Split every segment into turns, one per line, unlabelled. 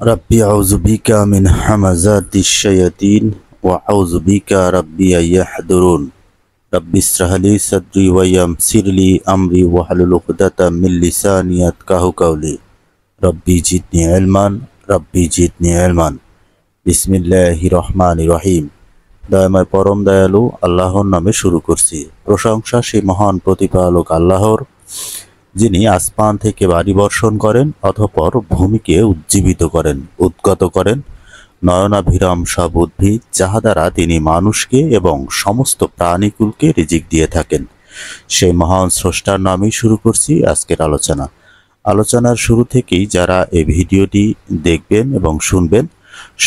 ربي أعوذ بك من همزات الشياطين وأعوذ بك ربي أن يحضرون ربي اشرح لي صدري ويسر لي أمري واحلل عقدة من لساني يفقهوا قولي ربي زدني علما ربي زدني علما বিসমিল্লাহির রহমানির রহিম। দয়াময় পরম দয়ালু আল্লাহর নামে শুরু করছি। প্রশংসা সেই মহান প্রতিপালক আল্লাহর, যিনি আসমান থেকে বাড়ি বর্ষণ করেন, অতঃপর ভূমিকে উজ্জীবিত করেন, উদ্গত করেন নয়নাভিরাম সব উদ্ভিদ, যাহা দ্বারা তিনি মানুষকে এবং সমস্ত প্রাণীকুলকে রিজিক দিয়ে থাকেন। সেই মহান স্রষ্টার নামেই শুরু করছি আজকের আলোচনা। আলোচনার শুরু থেকেই যারা এই ভিডিওটি দেখবেন এবং শুনবেন,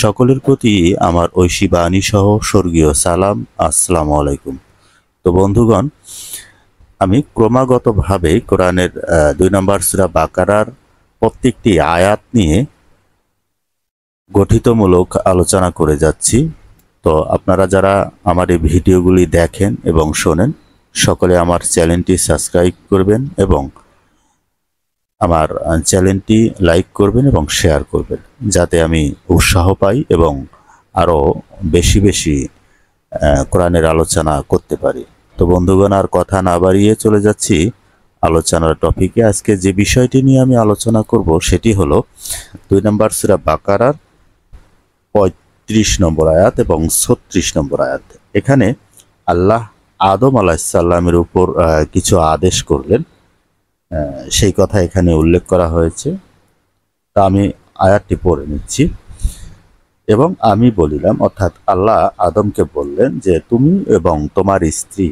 সকলের প্রতি আমার ঐশী বাণী সহ স্বর্গীয় সালাম, আসসালামু আলাইকুম। তো বন্ধুগণ, আমি ক্রমাগতভাবে কোরআনের 2 নম্বর সূরা বাকারার প্রত্যেকটি আয়াত নিয়ে গঠিতমূলক আলোচনা করে যাচ্ছি। তো আপনারা যারা আমার এই ভিডিওগুলি দেখেন এবং শোনেন, সকলে আমার চ্যানেলটি সাবস্ক্রাইব করবেন এবং আমার চ্যানেলটি লাইক করবেন এবং শেয়ার করবেন, যাতে আমি উৎসাহ পাই এবং আরও বেশি বেশি কোরআনের আলোচনা করতে পারি। তো বন্ধুগণ, আর কথা না বাড়িয়ে চলে যাচ্ছি আলোচনার টপিকে। আজকে যে বিষয়টি নিয়ে আমি আলোচনা করব সেটি হলো 2 নম্বর সূরা বাকারার 35 নম্বর আয়াত এবং 36 নম্বর আয়াত। এখানে আল্লাহ আদম আলাইহিস সালামের উপর কিছু আদেশ করলেন, সেই কথা এখানে উল্লেখ করা হয়েছে। তা আমি আয়াতটি পড়ে নিচ্ছি। এবং আমি বলিলাম, অর্থাৎ আল্লাহ আদমকে বললেন যে তুমি এবং তোমার স্ত্রী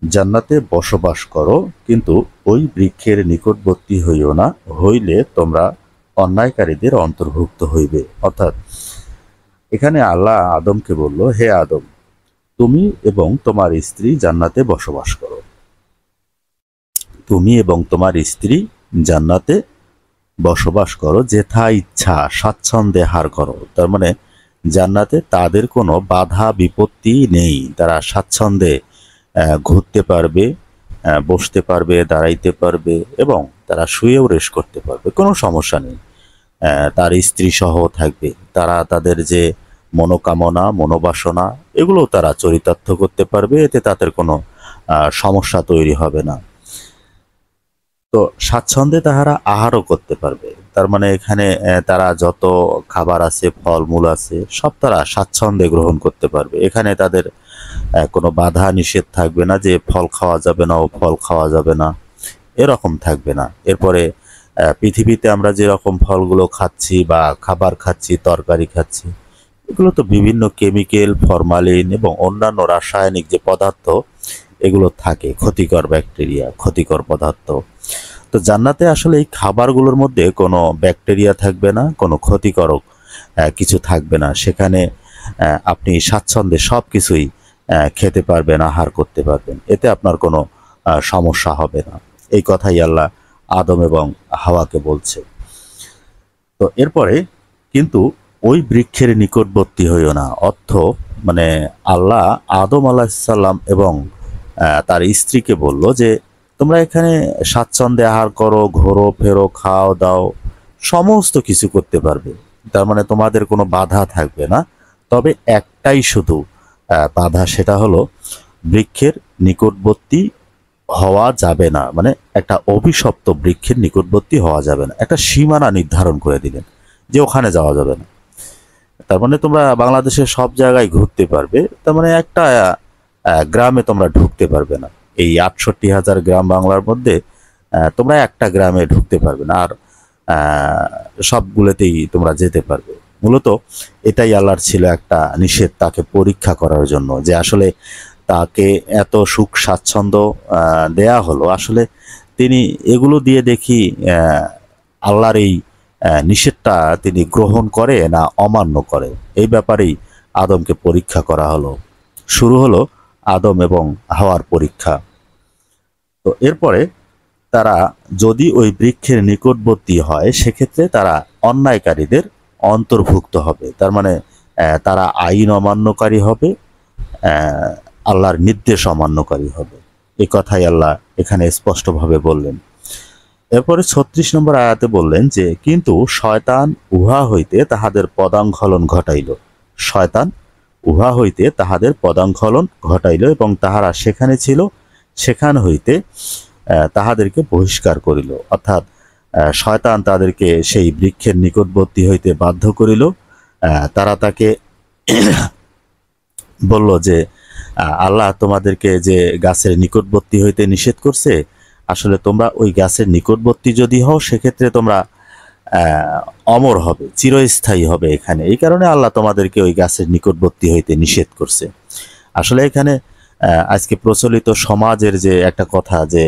জান্নাতে বসবাস করো, কিন্তু ওই বৃক্ষের নিকটবর্তী হইও না, হইলে তোমরা অন্যায়কারীদের অন্তর্ভুক্ত হইবে। অর্থাৎ এখানে আল্লাহ আদমকে বলল, হে আদম, তুমি এবং তোমার স্ত্রী জান্নাতে বসবাস করো, তুমি এবং তোমার স্ত্রী জান্নাতে বসবাস করো, যেথা ইচ্ছা স্বাচ্ছন্দ্যে হার করো। তার মানে জান্নাতে তাদের কোনো বাধা বিপত্তি নেই, তারা স্বাচ্ছন্দ্যে ঘুরতে পারবে, বসতে পারবে, দাঁড়াইতে পারবে এবং তারা শুয়েও রেস্ট করতে পারবে, কোনো সমস্যা নেই। তার স্ত্রী সহ থাকবে, তারা তাদের যে মনোকামনা মনোবাসনা এগুলো তারা চরিতার্থ করতে পারবে, এতে তাদের কোনো সমস্যা তৈরি হবে না। তো স্বাচ্ছন্দ্যে তাহারা আহারও করতে পারবে, তার মানে এখানে তারা যত খাবার আছে, ফলমূল আছে, সব তারা স্বাচ্ছন্দ্যে গ্রহণ করতে পারবে। এখানে তাদের কোনো বাধা নিষেধ থাকবে না যে ফল খাওয়া যাবে না ও ফল খাওয়া যাবে না, এরকম থাকবে না। এরপরে পৃথিবীতে আমরা যেরকম ফলগুলো খাচ্ছি বা খাবার খাচ্ছি, তরকারি খাচ্ছি, এগুলো তো বিভিন্ন কেমিক্যাল, ফরমালিন এবং অন্যান্য রাসায়নিক যে পদার্থ এগুলো থাকে, ক্ষতিকর ব্যাকটেরিয়া, ক্ষতিকর পদার্থ। তো জান্নাতে আসলে এই খাবারগুলোর মধ্যে কোনো ব্যাকটেরিয়া থাকবে না, কোনো ক্ষতিকারক কিছু থাকবে না। সেখানে আপনি স্বাচ্ছন্দ্যে সব কিছুই খেতে পারবেন, আহার করতে পারবেন, এতে আপনার কোনো সমস্যা হবে না। এই কথাই আল্লাহ আদম এবং হাওয়াকে বলছে। তো এরপরে কিন্তু ওই বৃক্ষের নিকটবর্তী হইও না, অর্থ মানে আল্লাহ আদম আলাইহিস সালাম এবং তার স্ত্রীকে বলল যে তোমরা এখানে স্বাচ্ছন্দ্যে আহার করো, ঘোরো ফেরো, খাও দাও, সমস্ত কিছু করতে পারবে, তার মানে তোমাদের কোনো বাধা থাকবে না। তবে একটাই শুধু বাধা, সেটা হলো বৃক্ষের নিকটবর্তী হওয়া যাবে না, মানে একটা অভিশপ্ত বৃক্ষের নিকটবর্তী হওয়া যাবে না। একটা সীমানা নির্ধারণ করে দিলেন যে ওখানে যাওয়া যাবে না। তার মানে তোমরা বাংলাদেশের সব জায়গায় ঘুরতে পারবে, তার মানে একটা গ্রামে তোমরা ঢুকতে পারবে না। এই 68,000 গ্রাম বাংলার মধ্যে তোমরা একটা গ্রামে ঢুকতে পারবে না, আর সবগুলোতেই তোমরা যেতে পারবে। মূলত এটাই আল্লাহর ছিল একটা নিষেধ, তাকে পরীক্ষা করার জন্য, যে আসলে তাকে এত সুখ স্বাচ্ছন্দ্য দেয়া হলো, আসলে তিনি এগুলো দিয়ে দেখি আল্লাহর এই নিষেধটা তিনি গ্রহণ করে না অমান্য করে। এই ব্যাপারেই আদমকে পরীক্ষা করা হলো। শুরু হলো আদম এবং হাওয়ার পরীক্ষা। তো এরপরে তারা যদি ওই বৃক্ষের নিকটবর্তী হয়, সেক্ষেত্রে তারা অন্যায়কারীদের অন্তর্ভুক্ত হবে। তার মানে তারা আইন অমান্যকারী হবে, আল্লাহর নির্দেশ অমান্যকারী হবে। এই কথাই আল্লাহ এখানে স্পষ্টভাবে বললেন। এরপরে ৩৬ নম্বর আয়াতে বললেন যে কিন্তু শয়তান উহা হইতে তাহাদের পদাঙ্খলন ঘটাইল। শয়তান উহা হইতে তাহাদের পদাঙ্খলন ঘটাইল এবং তাহারা সেখানে ছিল, সেখান হইতে তাহাদেরকে বহিষ্কার করিল। অর্থাৎ শয়তান তাদেরকে সেই বৃক্ষের নিকটবর্তী হইতে বাধ্য করিল। তারা তাকে বলল যে আল্লাহ তোমাদেরকে যে গাছের নিকটবর্তী হইতে নিষেধ করছে, আসলে তোমরা ওই গাছের নিকটবর্তী যদি হও সেক্ষেত্রে তোমরা অমর হবে, চিরস্থায়ী হবে এখানে, এই কারণে আল্লাহ তোমাদেরকে ওই গাছের নিকটবর্তী হইতে নিষেধ করছে। আসলে এখানে আজকে প্রচলিত সমাজের যে একটা কথা যে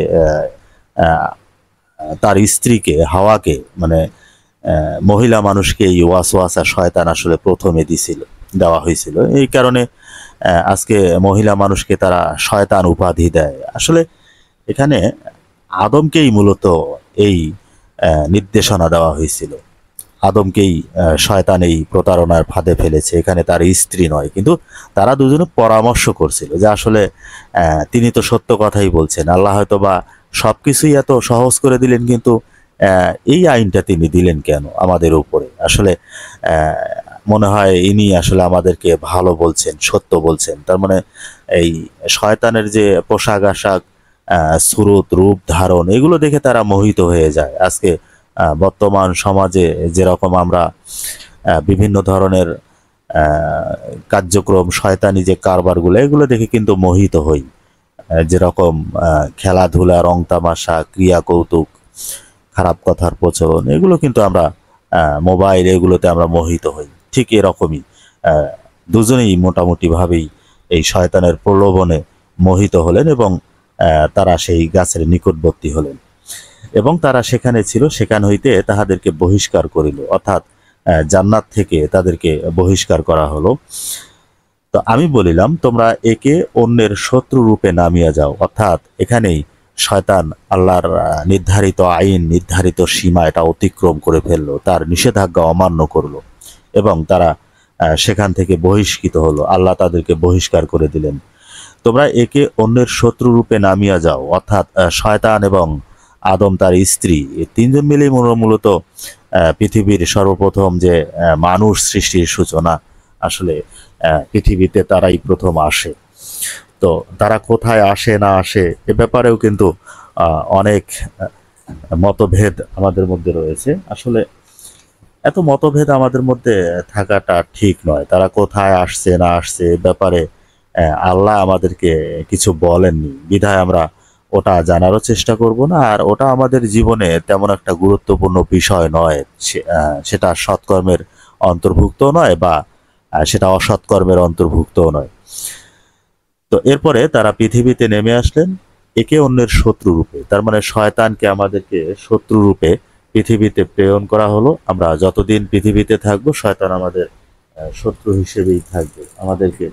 তার স্ত্রীকে হাওয়াকে মানে মহিলা মানুষকে এই ওয়াসওয়াসা শয়তান আসলে প্রথমে দেওয়া হয়েছিল, এই কারণে আজকে মহিলা মানুষকে তারা শয়তান উপাধি দেয়। আসলে এখানে আদমকেই মূলত এই নির্দেশনা দেওয়া হয়েছিল, আদমকেই শয়তান এই প্রতারণার ফাঁদে ফেলেছে, এখানে তার স্ত্রী নয়। কিন্তু তারা দুজনে পরামর্শ করছিল যে আসলে তিনি তো সত্য কথাই বলছেন, আল্লাহ হয়তো বা সব কিছুই এত সহজ করে দিলেন, কিন্তু এই আইনটা তিনি দিলেন কেন আমাদের উপরে? আসলে মনে হয় ইনি আসলে আমাদেরকে ভালো বলছেন, সত্য বলছেন। তার মানে এই শয়তানের যে পোশাক আশাক, সুরত, রূপ ধারণ, এগুলো দেখে তারা মোহিত হয়ে যায়। আজকে বর্তমান সমাজে যেরকম আমরা বিভিন্ন ধরনের কার্যক্রম, শয়তানি যে কারবারগুলো, এগুলো দেখে কিন্তু মোহিত হই। যেরকম খেলাধুলা, রং তামাশা, ক্রিয়া কৌতুক, খারাপ কথার প্রচলন, এগুলো কিন্তু আমরা মোবাইল, এগুলোতে আমরা মোহিত হই। ঠিক এরকমই দুজনেই মোটামুটিভাবেই এই শয়তানের প্রলোভনে মোহিত হলেন এবং তারা সেই গাছের নিকটবর্তী হলেন এবং তারা সেখানে ছিল, সেখান হইতে তাহাদেরকে বহিষ্কার করিল। অর্থাৎ জান্নাত থেকে তাদেরকে বহিষ্কার করা হলো। তো আমি বলিলাম তোমরা একে অন্যের শত্রু রূপে নামিয়া যাও। অর্থাৎ এখানেই শয়তান আল্লাহর নির্ধারিত আইন, নির্ধারিত সীমা এটা অতিক্রম করে ফেললো, তার নিষেধাজ্ঞা অমান্য করলো এবং তারা সেখান থেকে বহিষ্কৃত হলো। আল্লাহ তাদেরকে বহিষ্কার করে দিলেন। তোমরা একে অন্যের শত্রু রূপে নামিয়া যাও। অর্থাৎ শয়তান এবং আদম তার স্ত্রী, এই তিনজন মিলেই মূলত পৃথিবীর সর্বপ্রথম যে মানুষ সৃষ্টির সূচনা। আসলে পৃথিবীতে তারাই প্রথম আসে। তো তারা কোথায় আসে না আসে এ ব্যাপারেও কিন্তু অনেক মতভেদ আমাদের মধ্যে রয়েছে। আসলে এত মতভেদ আমাদের মধ্যে থাকাটা ঠিক নয়। তারা কোথায় আসছে না আসছে এ ব্যাপারে আল্লাহ আমাদেরকে কিছু বলেননি, বিধায় আমরা ওটা জানারও চেষ্টা করব না, আর ওটা আমাদের জীবনে তেমন একটা গুরুত্বপূর্ণ বিষয় নয়। সেটা সৎকর্মের অন্তর্ভুক্ত নয় বা সেটা অসৎকর্মের অন্তর্ভুক্তও নয়। তো এরপরে তারা পৃথিবীতে নেমে আসলেন একে অন্যের শত্রু রূপে। তার মানে শয়তানকে আমাদেরকে শত্রু রূপে পৃথিবীতে প্রেরণ করা হলো। আমরা যতদিন পৃথিবীতে থাকবো শয়তান আমাদের শত্রু হিসেবেই থাকবে, আমাদেরকে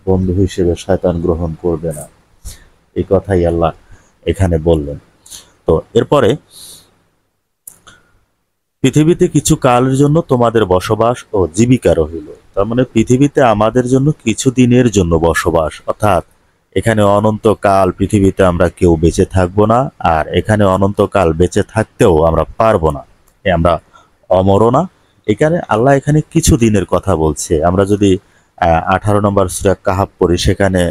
বন্ধু হিসেবে শয়তান গ্রহণ করবে না, এই কথাই আল্লাহ এখানে বললেন। তো এরপরে পৃথিবীতে কিছু কালের জন্য তোমাদের বসবাস ও জীবিকা রহিল। তার মানে পৃথিবীতে আমাদের জন্য কিছু দিনের জন্য বসবাস, অর্থাৎ এখানে অনন্তকাল পৃথিবীতে আমরা কেউ বেঁচে থাকবো না, আর এখানে অনন্তকাল বেঁচে থাকতেও আমরা পারবো না, আমরা অমরও না। এখানে আল্লাহ এখানে কিছু দিনের কথা বলছে। আমরা যদি 18 নম্বর সূরা কাহাফ পড়ি, সেখানে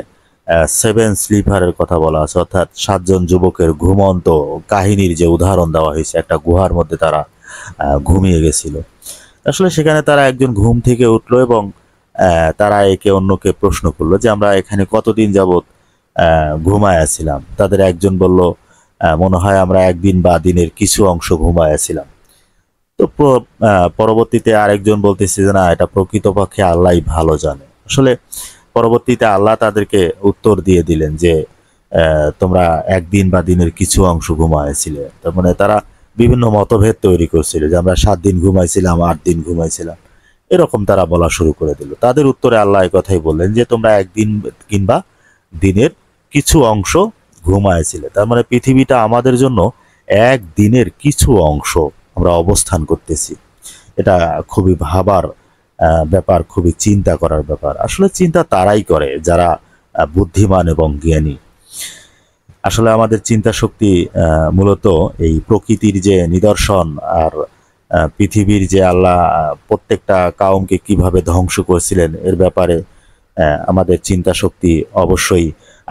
7 স্লিপারের কথা বলা আছে, অর্থাৎ 7 জন যুবকের ঘুমন্ত কাহিনীর যে উদাহরণ দেওয়া হয়েছে। একটা গুহার মধ্যে তারা ঘুমিয়ে গেছিল। আসলে সেখানে তারা একজন ঘুম থেকে উঠলো এবং তারা একে অন্যকে প্রশ্ন করলো যে আমরা এখানে কতদিন যাবৎ ঘুমায় আছিলাম। তাদের একজন বলল মনে হয় আমরা একদিন বা দিনের কিছু অংশ ঘুমায় আছিলাম। তো পরবর্তীতে আরেকজন বলতেছে যে না, এটা প্রকৃতপক্ষে আল্লাহই ভালো জানে। আসলে পরবর্তীতে আল্লাহ তাদেরকে উত্তর দিয়ে দিলেন যে তোমরা একদিন বা দিনের কিছু অংশ ঘুমাইছিলে। তার মানে তারা বিভিন্ন মতভেদ তৈরি করছিল যে আমরা 7 দিন ঘুমাইছিলাম, 8 দিন ঘুমাইছিলাম, এরকম তারা বলা শুরু করে দিল। তাদের উত্তরে আল্লাহ এই কথাই বললেন যে তোমরা একদিন কিংবা দিনের কিছু অংশ ঘুমাইছিলে। তার মানে পৃথিবীটা আমাদের জন্য এক দিনের কিছু অংশ আমরা অবস্থান করতেছি। এটা খুবই ভাবার ব্যাপার, খুবই চিন্তা করার ব্যাপার। আসলে চিন্তা তারাই করে যারা বুদ্ধিমান এবং জ্ঞানী। আসলে আমাদের চিন্তা শক্তি মূলত এই প্রকৃতির যে নিদর্শন আর পৃথিবীর যে আল্লাহ প্রত্যেকটা কাউমকে কিভাবে ধ্বংস করেছিলেন এর ব্যাপারে আমাদের চিন্তা শক্তি অবশ্যই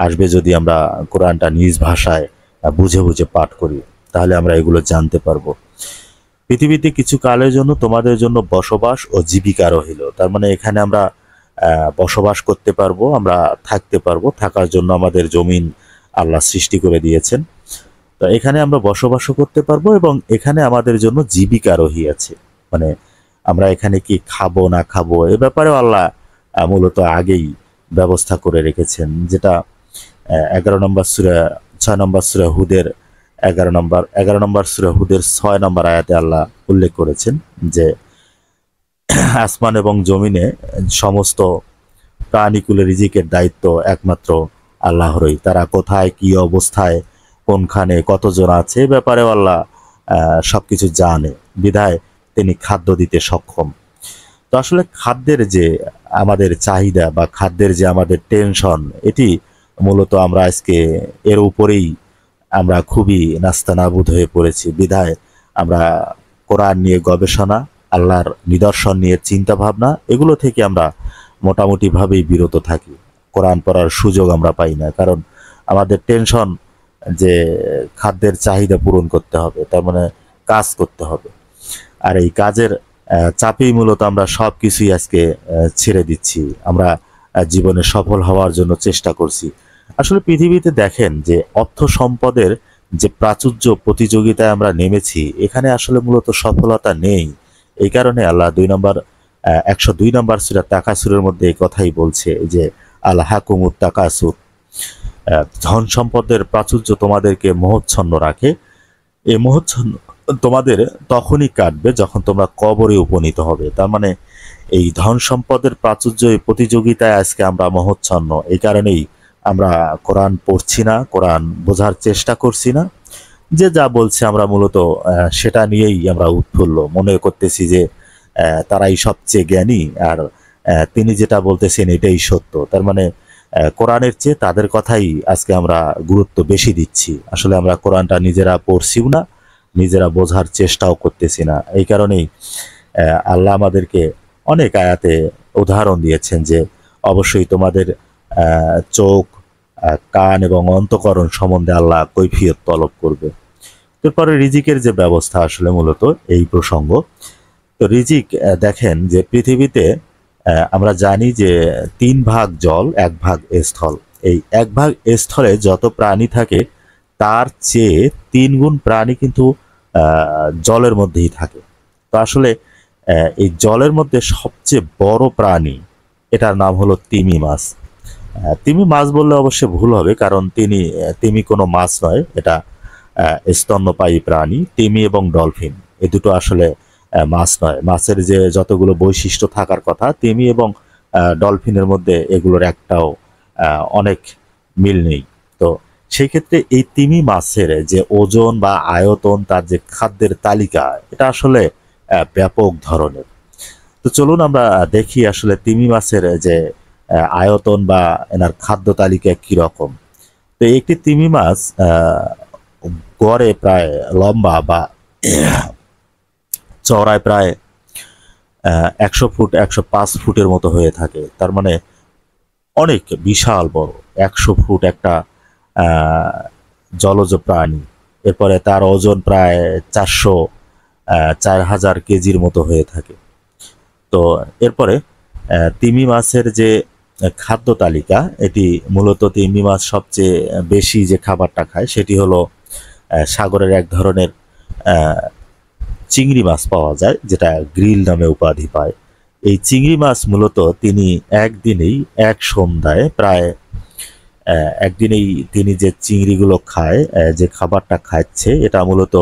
আসবে যদি আমরা কোরআনটা নিজ ভাষায় বুঝে বুঝে পাঠ করি, তাহলে আমরা এগুলো জানতে পারবো। পৃথিবীতে কিছু কালের জন্য তোমাদের জন্য বসবাস ও জীবিকা রহিল। তার মানে এখানে আমরা বসবাস করতে পারবো, আমরা থাকতে পারবো, থাকার জন্য আমাদের জমিন আল্লাহ সৃষ্টি করে দিয়েছেন। তো এখানে আমরা বসবাসও করতে পারবো এবং এখানে আমাদের জন্য জীবিকা রহিয়াছে। মানে আমরা এখানে কি খাবো না খাবো এ ব্যাপারেও আল্লাহ মূলত আগেই ব্যবস্থা করে রেখেছেন, যেটা 11 নম্বর সূরা 6 নম্বর সূরা হুদের 11 নম্বর সূরা হুদের 6 নম্বর আয়াতে আল্লাহ উল্লেখ করেছেন যে আসমান এবং জমিনে সমস্ত প্রাণীকুলের রিজিকের দায়িত্ব একমাত্র আল্লাহরই। তারা কোথায় কি অবস্থায় কোনখানে কতজন আছে এ ব্যাপারেও আল্লাহ সবকিছু জানে, বিধায় তিনি খাদ্য দিতে সক্ষম। তো আসলে খাদ্যের যে আমাদের চাহিদা বা খাদ্যের যে আমাদের টেনশন, এটি মূলত আমরা আজকে এর উপরেই আমরা খুবই নাস্তানাবুদ হয়ে পড়েছি, বিধায় আমরা কোরআন নিয়ে গবেষণা, আল্লাহর নিদর্শন নিয়ে চিন্তা ভাবনা এগুলো থেকে আমরা মোটামুটিভাবেই বিরত থাকি। কোরআন পড়ার সুযোগ আমরা পাই না, কারণ আমাদের টেনশন যে খাদ্যের চাহিদা পূরণ করতে হবে, তার মানে কাজ করতে হবে। আর এই কাজের চাপেই মূলত আমরা সব কিছুই আজকে ছেড়ে দিচ্ছি, আমরা জীবনে সফল হওয়ার জন্য চেষ্টা করছি। আসলে পৃথিবীতে দেখেন যে অর্থ সম্পদের যে প্রাচুর্য প্রতিযোগিতায় আমরা নেমেছি, এখানে আসলে মূলত সফলতা নেই। এই কারণে আল্লাহ 102 নম্বর সূরা তাকাসুরের মধ্যে এই কথাই বলছে যে আল্লাহাকুমুত তাকাসুর, ধন সম্পদের প্রাচুর্য তোমাদেরকে মোহচ্ছন্ন রাখে। এই মোহচ্ছন্ন তোমাদের তখনই কাটবে যখন তোমরা কবরে উপনীত হবে। তার মানে এই ধন সম্পদের প্রাচুর্য, এই প্রতিযোগিতায় আজকে আমরা মোহচ্ছন্ন। এই কারণেই আমরা কোরআন পড়ছি না, কোরআন বোঝার চেষ্টা করছি না। যে যা বলছে আমরা মূলত সেটা নিয়েই আমরা উৎফুল্ল মনে করতেছি যে তারাই সবচেয়ে জ্ঞানী, আর তিনি যেটা বলতেছেন এটাই সত্য। তার মানে কোরআনের চেয়ে তাদের কথাই আজকে আমরা গুরুত্ব বেশি দিচ্ছি। আসলে আমরা কোরআনটা নিজেরা পড়ছিও না, নিজেরা বোঝার চেষ্টাও করতেছি না। এই কারণেই আল্লাহ আমাদেরকে অনেক আয়াতে উদাহরণ দিয়েছেন যে অবশ্যই তোমাদের চোখ, কান এবং অন্তঃকরণ সম্বন্ধে আল্লাহ কৈফিয়ত তলব করবে। এরপরে রিজিকের যে ব্যবস্থা, আসলে মূলত এই প্রসঙ্গ। তো রিজিক দেখেন যে পৃথিবীতে আমরা জানি যে 3 ভাগ জল, 1 ভাগ স্থল। এই 1 ভাগ স্থলে যত প্রাণী থাকে তার চেয়ে 3 গুণ প্রাণী কিন্তু জলের মধ্যেই থাকে। তো আসলে এই জলের মধ্যে সবচেয়ে বড় প্রাণী, এটার নাম হলো তিমি মাছ। তিমি মাছ বললে অবশ্যই ভুল হবে, কারণ তিমি কোনো মাছ নয়, এটা স্তন্যপায়ী প্রাণী। তিমি এবং ডলফিন এই দুটো আসলে মাছ নয়। মাছের যে যতগুলো বৈশিষ্ট্য থাকার কথা, তিমি এবং ডলফিনের মধ্যে এগুলোর একটাও অনেক মিল নেই। তো সেই ক্ষেত্রে এই তিমি মাছের যে ওজন বা আয়তন, তার যে খাদ্যের তালিকা, এটা আসলে ব্যাপক ধরনের। তো চলুন আমরা দেখি আসলে তিমি মাছের যে আয়তন বা এনার খাদ্য তালিকা কিরকম। তো একটি তিমি মাছ গড়ে প্রায় লম্বা বা চওড়ায় প্রায় 100 ফুট 105 ফুটের মতো হয়ে থাকে। তার মানে অনেক বিশাল বড়, 100 ফুট একটা জলজ প্রাণী। এরপরে তার ওজন প্রায় 4000 কেজির মতো হয়ে থাকে। তো এরপরে তিমি মাছের যে খাদ্য তালিকা, এটি মূলত তিমি মাছ সবচেয়ে বেশি যে খাবারটা খায় সেটি হলো সাগরের এক ধরনের চিংড়ি মাছ পাওয়া যায়, যেটা গ্রিল নামে উপাধি পায়। এই চিংড়ি মাছ মূলত তিনি একদিনেই, এক সন্ধ্যায় প্রায় একদিনেই তিনি যে চিংড়িগুলো খায়, যে খাবারটা খাচ্ছে, এটা মূলত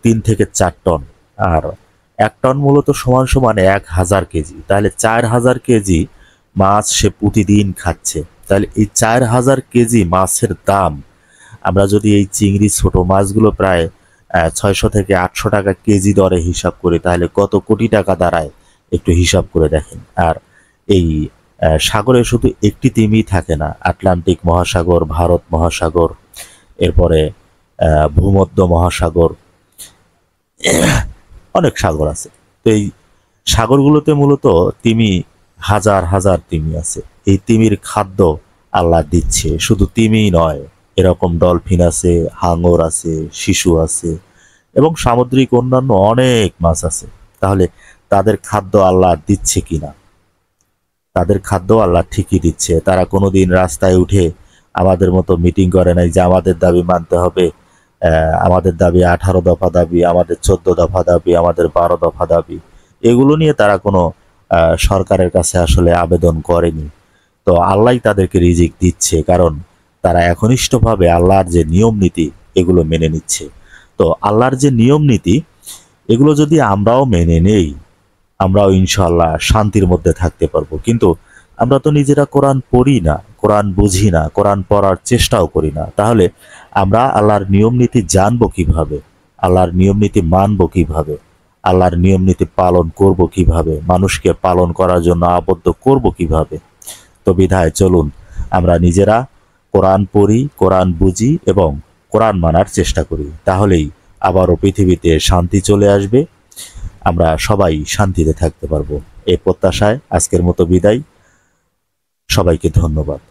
3 থেকে 4 টন। আর 1 টন মূলত সমান সমান 1000 কেজি। তাহলে 4000 কেজি মাছ সে প্রতিদিন খাচ্ছে। তাহলে এই 4000 কেজি মাছের দাম, আমরা যদি এই চিংড়ি ছোট মাছগুলো প্রায় 600 থেকে 800 টাকা কেজি দরে হিসাব করি, তাহলে কত কোটি টাকা দাঁড়ায় একটু হিসাব করে দেখেন। আর এই সাগরে শুধু একটি তিমি থাকে না, আটলান্টিক মহাসাগর, ভারত মহাসাগর, এরপরে ভূমধ্য মহাসাগর, অনেক সাগর আছে। তো এই সাগরগুলোতে মূলত তিমি, হাজার হাজার তিমি আছে। এই তিমির খাদ্য আল্লাহ দিচ্ছে। শুধু তিমি নয়, এরকম ডলফিন আছে, হাঙর আছে, শিশু আছে এবং সামুদ্রিক অন্যান্য অনেক মাছ আছে। তাহলে তাদের খাদ্য আল্লাহ দিচ্ছে কিনা? তাদের খাদ্য আল্লাহ ঠিকই দিচ্ছে। তারা কোনোদিন রাস্তায় উঠে আমাদের মতো মিটিং করে নাই যে আমাদের দাবি মানতে হবে, আমাদের দাবি 18 দফা দাবি, আমাদের 14 দফা দাবি, আমাদের 12 দফা দাবি। এগুলো নিয়ে তারা কোনো সরকারের কাছে আসলে আবেদন করেনি। তো আল্লাহই তাদেরকে রিজিক দিচ্ছে, কারণ তারা একনিষ্ঠভাবে আল্লাহর যে নিয়ম নীতি এগুলো মেনে নিচ্ছে। তো আল্লাহর যে নিয়ম নীতি এগুলো যদি আমরাও মেনে নেই, আমরাও ইনশাআল্লাহ শান্তির মধ্যে থাকতে পারবো। কিন্তু আমরা তো নিজেরা কোরআন পড়ি না, কোরআন বুঝি না, কোরআন পড়ার চেষ্টাও করি না। তাহলে আমরা আল্লাহর নিয়ম নীতি জানবো কিভাবে? আল্লাহর নিয়ম নীতি মানবো কিভাবে? আল্লাহর নিয়ম নীতি পালন করব কিভাবে? মানুষকে পালন করার জন্য আবদ্ধ করব কিভাবে? তো বিধায় চলুন আমরা নিজেরা কোরআন পড়ি, কোরআন বুঝি এবং কোরআন মানার চেষ্টা করি। তাহলেই আবারও পৃথিবীতে শান্তি চলে আসবে, আমরা সবাই শান্তিতে থাকতে পারবো। এই প্রত্যাশায় আজকের মতো বিদায়। সবাইকে ধন্যবাদ।